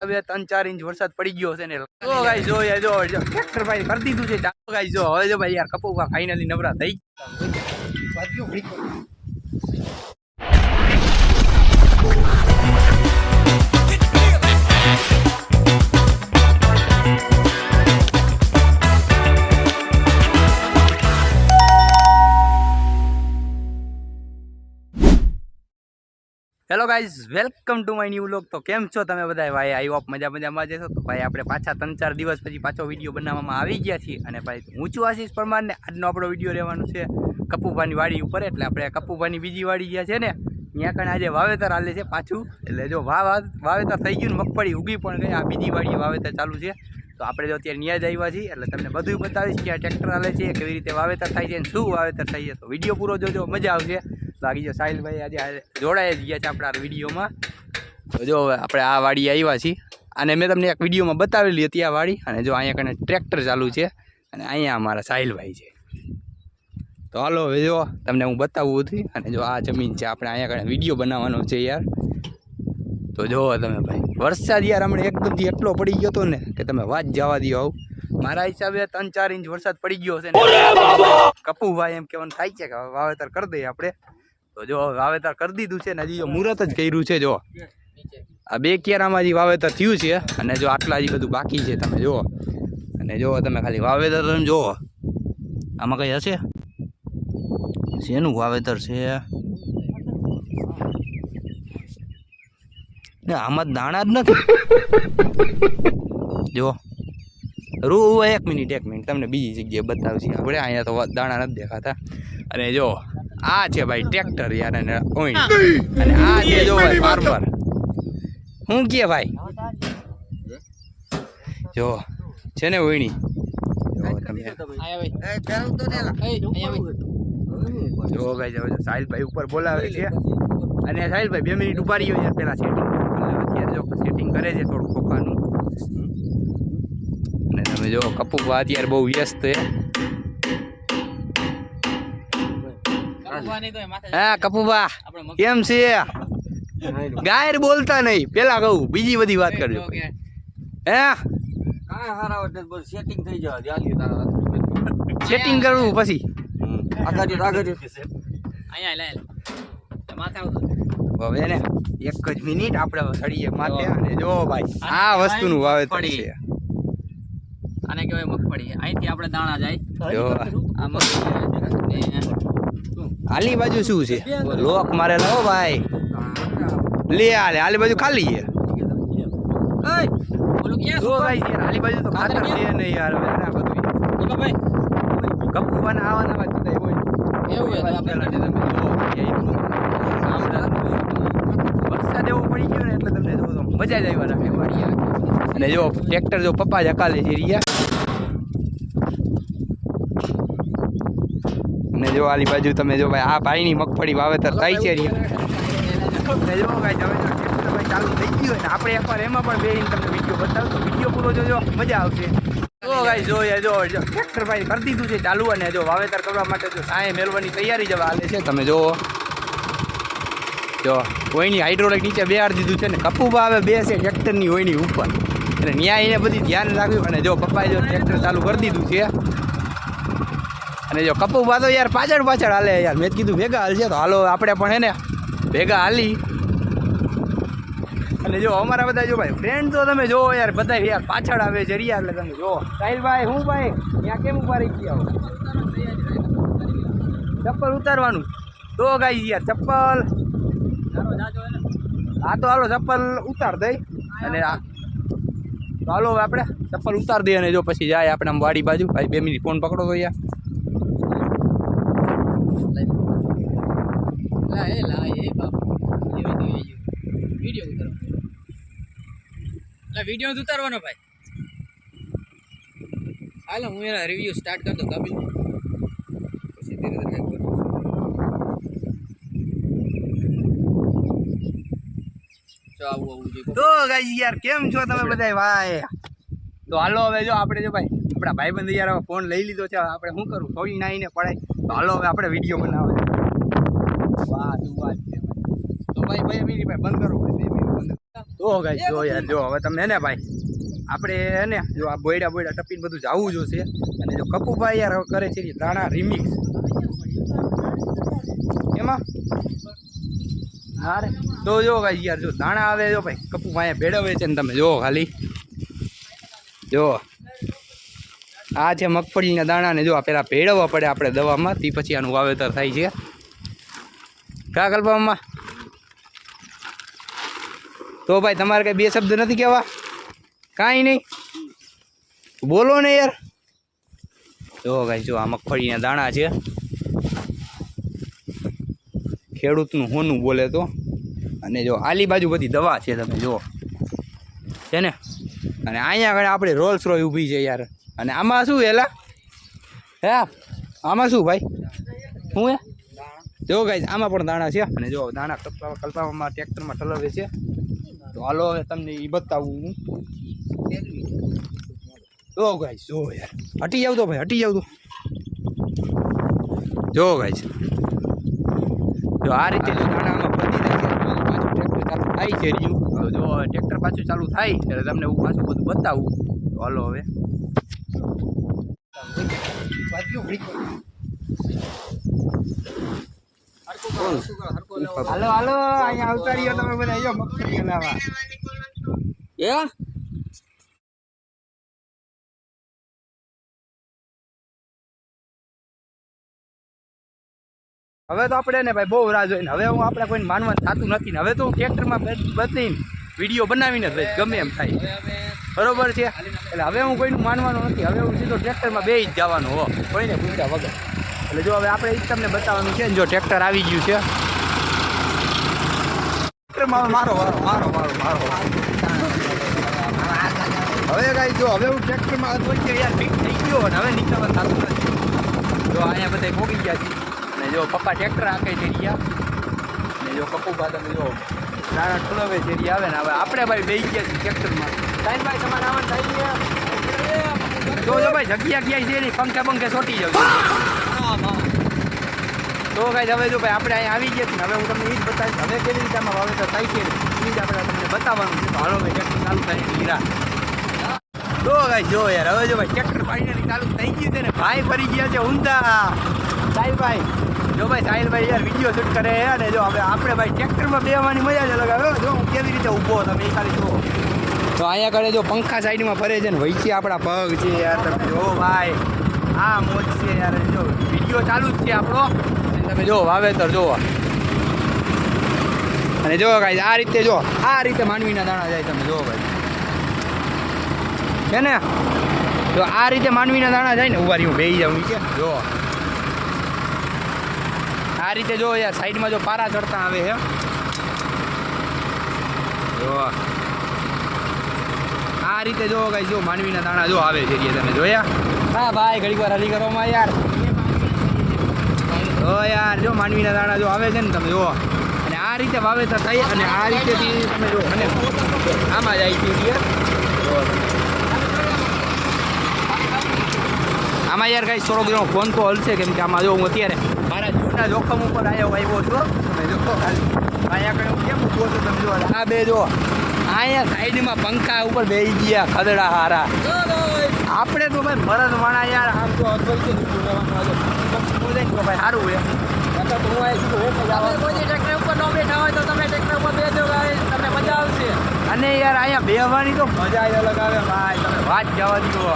હવે 3-4 ઇંચ વરસાદ પડી ગયો છે ને તો ગાઈસ જો ટ્રેક્ટર ભાઈ કરી દીધું છે ચાલો ગાઈસ જો હવે જો ભાઈ યાર કપૂભા ફાઇનલી નવરા થઈ hello guys welcome to my new vlog તો કેમ છો તમે બધા ભાઈ આઈ હોપ મજામાં જશો તો ભાઈ આપણે પાછા 3-4 દિવસ પછી પાછો વિડીયો બનાવવામાં આવી ગયા છીએ અને ભાઈ હું છું આશીષ પરમાર ને આજનો આપણો વિડીયો રહેવાનો છે કપૂભાની વાડી ઉપર એટલે આપણે કપૂભાની બીજી વાડી ગયા છે ને ત્યાં કણ આજે વાવેતર હાલે છે પાછું એટલે જો વાવેતર થઈ ગયું ને મગફળી ઉગી પણ ગઈ આ બીજી વાડીએ વાવેતર ચાલુ છે તો આપણે જો અત્યારે ન્યા જ આવ્યા છીએ એટલે તમને બધું બતાવીશ કે આ ટ્રેક્ટર હાલે છે કેવી રીતે વાવેતર થાય છે અને શું વાવેતર થાય છે તો વિડીયો પૂરો જોજો મજા આવશે બાકી જો સાહિલભાઈ આજે જોડાઈ જ ગયા છે આપણા વિડીયોમાં તો જો હવે આપણે આ વાડી આવ્યા છીએ અને મેં તમને એક વિડીયોમાં બતાવેલી હતી આ વાડી અને જો અહીંયા કને ટ્રેક્ટર ચાલુ છે અને અહીંયા અમારા સાહિલભાઈ છે તો હાલો હવે જો તમને હું બતાવું હતું અને જો આ જમીન છે આપણે અહીંયા કને વિડીયો બનાવવાનો છે યાર તો જોવો તમે ભાઈ વરસાદ યાર હમણાં એકદમથી એટલો પડી ગયો હતો ને કે તમે વાત જવા દો આવું મારા હિસાબે 3-4 ઇંચ વરસાદ પડી ગયો છે ને કપૂભાઈ એમ કહેવાનું થાય છે કે વાવેતર કરી દઈએ આપણે તો જો વાવેતર કરી દીધું છે ને હજી જો મુહૂર્ત જ કર્યું છે જો આ 2 કિયારામાં હજી વાવેતર થયું છે અને જો આટલા હજી બધું બાકી છે તમે જુઓ અને જો તમે ખાલી વાવેતર તમે જુઓ આમાં કંઈ હશે શેનું વાવેતર છે ને આમાં દાણા જ નથી જો એક મિનિટ તમને બીજી જગ્યાએ બતાવશે આપણે અહીંયા તો દાણા નથી દેખાતા અને જો આ છે ભાઈ ટ્રેક્ટર યાર અને અને આ છે જો ભાઈ ફાર્મર શું કે ભાઈ જો છે ને ઓઈણી જો ભાઈ જો સાહિલભાઈ ઉપર બોલાવે છે અને સાહિલભાઈ 2 મિનિટ ઉભા રહ્યો યાર પેલા અત્યારે જો સેટિંગ કરે છે થોડું ખોખાનું અને તમે જો કપૂભા અત્યારે બહુ વ્યસ્ત છે હા કપૂભા કેમ છે ગાયર બોલતા નહીં પેલા કહું બીજી બધી વાત કરજો હે સેટિંગ કરવું પછી હવે ને એક જ મિનિટ આપણે સળીએ માથે અને જો ભાઈ આ વસ્તુનું વાવેતર છે આને કહેવાય મગફળી અહીંથી આપણે દાણા જાય જો આ મગફળી આલી બાજુ શું છે લોક મારેલા હો ભાઈ લે આલી બાજુ ખાલી છે ઓલું ક્યાં જો ભાઈ યાર આલી બાજુ તો ખાતર છે નહીં યાર હવે ના બધું બોલો ભાઈ કપૂભાના આવવાના વાત બધા હોય એવું છે પેલા તમે વરસાદ એવો પડી ગયો ને એટલે તમને જો મજા જ આવ્યા રાખે વાડી અને જો ટ્રેક્ટર જો પપ્પા જ હકાલે છે રિયા અને જો આલી બાજુ તમે જો ભાઈ આ ભાઈની મગફળી વાવેતર થાય છે રિયા જો ભાઈ હવે ટ્રેક્ટર ભાઈ ચાલુ થઈ ગયું ને આપણે એકવાર એમાં પણ બેહીને તમને વિડીયો બતાવું તો વિડીયો પૂરો જોજો મજા આવશે જો ભાઈ જો ટ્રેક્ટર ભાઈ કરી દીધું છે ચાલુ અને જો વાવેતર કરવા માટે જો સાંયે મેળવાની તૈયારી જવા હાલે છે તમે જો કોઈની હાઇડ્રોલિક નીચે બેહાડી દીધું છે ને કપૂભા આવે બે છે ટ્રેક્ટરની હોયની ઉપર એટલે ન્યાય એને બધી ધ્યાન રાખ્યું અને જો પપ્પાએ જો ટ્રેક્ટર ચાલુ કરી દીધું છે અને જો કપૂભા તો યાર પાછળ હાલે યાર મેં કીધું ભેગા હાલશે તો હાલો આપણે પણ હે ને ભેગા હાલી અને જો અમારા બધા જો ભાઈ ફ્રેન્ડ તો તમે જોવો યાર બધા યાર પાછળ આવે છે રિયા એટલે તમે જો સાહિલભાઈ હું ભાઈ ત્યાં કેમ ઉભા રહી ગયા ચપ્પલ ઉતારવાનું તો ગાઈ યાર ચપ્પલ હા તો હાલો ચપ્પલ ઉતાર દઈ અને તો હાલો હવે આપણે ચપ્પલ ઉતાર દઈએ અને જો પછી જાય આપણે આમ વાડી બાજુ ભાઈ 2 મિનિટ ફોન પકડો તો યાર વિડીયો ઉતારવાનો ભાઈ હાલો હું એના રિવ્યુ સ્ટાર્ટ કરી દઉં કપિલ પછી ધીરે ધીરે તો ગાઈસ યાર કેમ છો તમે બધા ભાઈ તો હાલો હવે જો આપણે જો ભાઈ આપણા ભાઈબંધ યાર ફોન લઈ લીધો છે આપણે શું કરું થોડી નાઈને પડાય તો હાલો હવે આપણે વિડીયો બનાવે વાહ શું વાત છે તો ભાઈ 2 મિનિટ ભાઈ બંધ કરો ભાઈ 2 મિનિટ બંધ તો ઓ ગાઈસ જો યાર જો હવે તમે ને ભાઈ આપણે ને જો આ બોયડા ટપીને બધું જાવું જોશે અને જો કપુભાઈ યાર હવે કરે છે દાણા રિમિક્સ એમાં અરે તો જો ગાઈસ યાર જો દાણા આવે જો ભાઈ કપુભાઈ ભેળવે છે ને તમે જો ખાલી જો આ છે મગફળીના દાણા ને જો આ પેલા ભેળવવા પડે આપણે દવામાં તે પછી આનું વાવેતર થાય છે કા કલ્પમાં તો ભાઈ તમારે કઈ બે શબ્દ નથી કહેવા કાંઈ નહીં બોલો ને યાર જો ભાઈ જો આ મગફળીના દાણા છે ખેડૂતનું હોનું બોલે તો અને જો આલી બાજુ બધી દવા છે તમે જુઓ છે ને અને અહીંયા આગળ આપણે રોલ્સ રોય ઊભી છે યાર અને આમાં શું એલા હે આમાં શું ભાઈ શું હે જો ગાઈસ આમાં પણ દાણા છે અને જો દાણા કલ્પામાં ટ્રેક્ટરમાં ઠલવે છે તો હાલો હવે તમને એ બતાવું હું જો ગાઈસ જો યાર હટી જાવ તો ભાઈ હટી જાવ તો જો ગાઈસ જો આ રીતે જો દાણામાં બધી જાય છે પાછું ટ્રેક્ટર ચાલુ થાય છે રહ્યું જો ટ્રેક્ટર પાછું ચાલુ થાય એટલે તમને હું પાછું બધું બતાવું તો હાલો હવે હાલો હાલો અહીંયા આવતા રહ્યો તમે બધા જો મગફળી હલાવા હવે તો આપણે ને ભાઈ બહુ રાહ જોઈને હવે હું આપણે કોઈને માનવાનું થતું નથી ને હવે તો હું ટ્રેક્ટરમાં બદલીને વિડીયો બનાવીને જ ગમે એમ થાય બરોબર છે એટલે હવે હું કોઈનું માનવાનું નથી હવે હું સીધો ટ્રેક્ટરમાં બે જ જવાનું હો કોઈને પૂછ્યા વગર એટલે જો હવે આપણે એ તમને બતાવવાનું છે ને જો ટ્રેક્ટર આવી ગયું છે ટ્રેક્ટરમાં મારો હવે કાંઈ જો હવે હું ટ્રેક્ટરમાં યાર ફિટ થઈ ગયો અને હવે નીકળવા થતું નથી જો અહીંયા બધા ભોગી ગયા છે અને જો પપ્પા ટ્રેક્ટર આંકે છે રહ્યા અને જો કપુભા તમે જો નાના ઠુલવે છે રહ્યા આવે ને હવે આપણે ભાઈ બેસી ગયા છીએ ટ્રેક્ટરમાં સાઈનભાઈ તમારે આવવાનું થાય જો ભાઈ જગ્યા ક્યાંય છે નહીં પંખે ચોટી જાવ તો કાંઈ હવે જો ભાઈ આપણે અહીંયા આવી ગયા છીએ હવે હું તમને એ જ બતાવીશ હવે કેવી રીતે આમાં વાવેતર થાય છે એ જ આપણે તમને બતાવવાનું છે તો હાલો ભાઈ ટ્રેક્ટર ચાલુ થાય હીરા તો કાંઈ જો યાર હવે જો ભાઈ ટ્રેક્ટર ફાઇનલી ચાલુ થઈ ગયું છે ને ભાઈ ફરી ગયા છે ઊંધા સાહિલભાઈ જો ભાઈ સાહિલભાઈ યાર વિડીયો શૂટ કરે અને જો હવે આપણે ભાઈ ટ્રેક્ટરમાં બેસવાની મજા જ અલગ આવે જો હું કેવી રીતે ઊભો તમે એ ખાલી જુઓ તો અહીંયા કરે જો પંખા સાઈડમાં ફરે છે ને વૈસી આપણા પગ છે યાર તમે જો ભાઈ આ મોજ છે યાર જો વિડીયો ચાલુ જ છે આપણો તમે જો વાવેતર જુઓ અને જો કાંઈ આ રીતે માંડવીના દાણા જાય તમે જુઓ ભાઈ છે ને જો આ રીતે માંડવીના દાણા જાય ને ઉભા હું બેસી જાઉં છે જો આ રીતે જો યાર સાઈડમાં જો પારા ચડતા આવે છે જો આ રીતે જો ગાઈ જો માંડવીના દાણા જો આવે છે તમે જોયા હા ભાઈ ઘડીક વાર હરી કરવામાં યાર જો યાર જો માંડવીના દાણા જો આવે છે ને તમે જુઓ અને આ રીતે વાવેતર થાય અને આ રીતેથી તમે જો અને આમાં જાય છે આમાં યાર કાંઈ થોડો ઘણો ફોન તો હલશે કેમ કે આમાં જો હું અત્યારે મારા જૂના જોખમ ઉપર આવ્યો છો તમે જો ખાલી અહીંયા આગળ હું કેમ ઊભો છું તમે જો આ બે જો અહીંયા સાઈડમાં પંખા ઉપર બેસી ગયા ખદડા હારા આપણે તો ભાઈ મરદ માણા યાર આમ તો ભાઈ સારું હોય ટ્રેક્ટર ઉપર ન બેઠા હોય તો તમે ટ્રેક્ટર ઉપર બેસો તમને મજા આવશે અને યાર અહીંયા બેહવાની તો મજા જ અલગ આવે ભાઈ તમે વાત જવા દીધો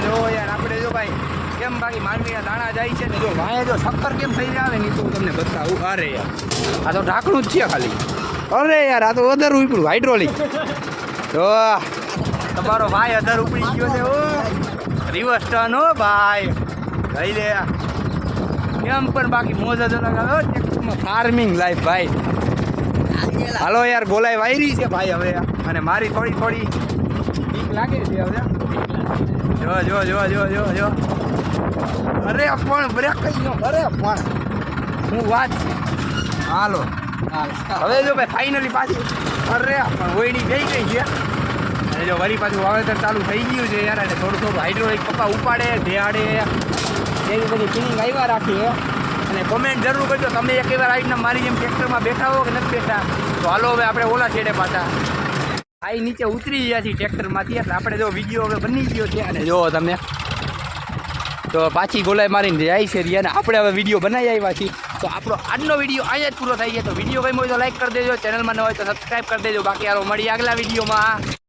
જો યાર આપણે જો ભાઈ કેમ બાકી માંડવીના દાણા જાય છે ને જો વાંહે જો શક્કર કેમ થઈ આવે ને તો હું તમને બતાવું અરે યાર આ તો ઢાંકણું જ છે ખાલી અરે યાર આ તો અધર ઉપડ્યું હાઇડ્રોલિક જો તમારો ભાઈ અધર ઉપડી ગયો છે ઓ રિવર્સ ટર્ન હો ભાઈ લઈ લે કેમ પણ બાકી મોજ જ અલગ આવે ટેક્સમાં ફાર્મિંગ લાઈફ ભાઈ હાલો યાર ગોલાઈ વાયરી છે ભાઈ હવે અને મારી થોડી બીક લાગે છે હવે જો અરે પણ બ્રેક થઈ ગયો અરે પણ હું વાત હાલો હવે જો ભાઈ ફાઇનલી પાછી અરે પણ ઓઈડી ગઈ છે અને જો વળી પાછું વાવેતર ચાલુ થઈ ગયું છે યાર અને થોડું હાઇડ્રોલિક પપ્પા ઉપાડે ધેયાડે એવી બધી ફિલિંગ આવ્યા રાખીએ અને કોમેન્ટ જરૂર કરજો તમે એક વાર આવીને મારી જેમ ટ્રેક્ટરમાં બેઠા હો કે નથી બેઠા તો હાલો હવે આપણે ઓલા છેડે પાછા આ નીચે ઉતરી ગયા છીએ ટ્રેક્ટરમાંથી એટલે આપણે જો વિડીયો હવે બની ગયો છે અને જો તમે તો પાછી ગોલાઈ મારીને જાય છે રિયા ને આપણે હવે વિડીયો બનાવી આવ્યા છીએ તો આપણો આજનો વિડીયો અહીંયા જ પૂરો થઈ ગયા તો વિડીયો ગમ્યો હોય તો લાઈક કરી દેજો ચેનલમાં ન હોય તો સબસ્ક્રાઈબ કરી દેજો બાકી યાર મળીએ આગલા વિડીયોમાં